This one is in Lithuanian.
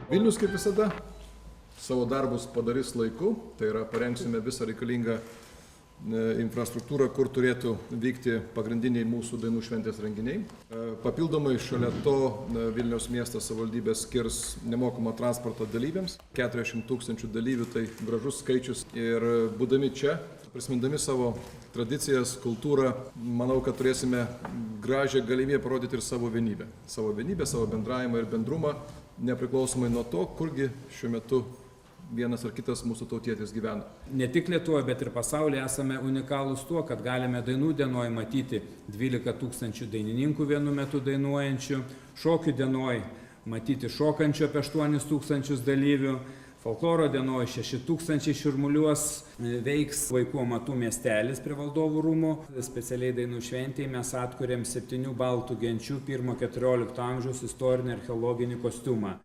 Vilnius, kaip visada, savo darbus padarys laiku, tai yra parengsime visą reikalingą infrastruktūrą, kur turėtų vykti pagrindiniai mūsų dainų šventės renginiai. Papildomai šalia to Vilniaus miestas savivaldybė skirs nemokamą transportą dalyviams. 40 000 dalyvių tai gražus skaičius ir būdami čia, prisimindami savo tradicijas, kultūrą, manau, kad turėsime gražią galimybę parodyti ir savo vienybę. Savo vienybę, savo bendravimą ir bendrumą, nepriklausomai nuo to, kurgi šiuo metu vienas ar kitas mūsų tautietis gyvena. Ne tik Lietuvoje, bet ir pasaulyje esame unikalūs tuo, kad galime dainų dienoj matyti 12 000 dainininkų vienu metu dainuojančių, šokių dienoj matyti šokančių apie 8 000 dalyvių, folkloro dienoj 6 000 šurmuliuos, veiks vaikų amatų miestelis prie Valdovų rūmų. Specialiai dainų šventėje mes atkuriam 7 baltų genčių 1–14 amžiaus istorinį archeologinį kostiumą.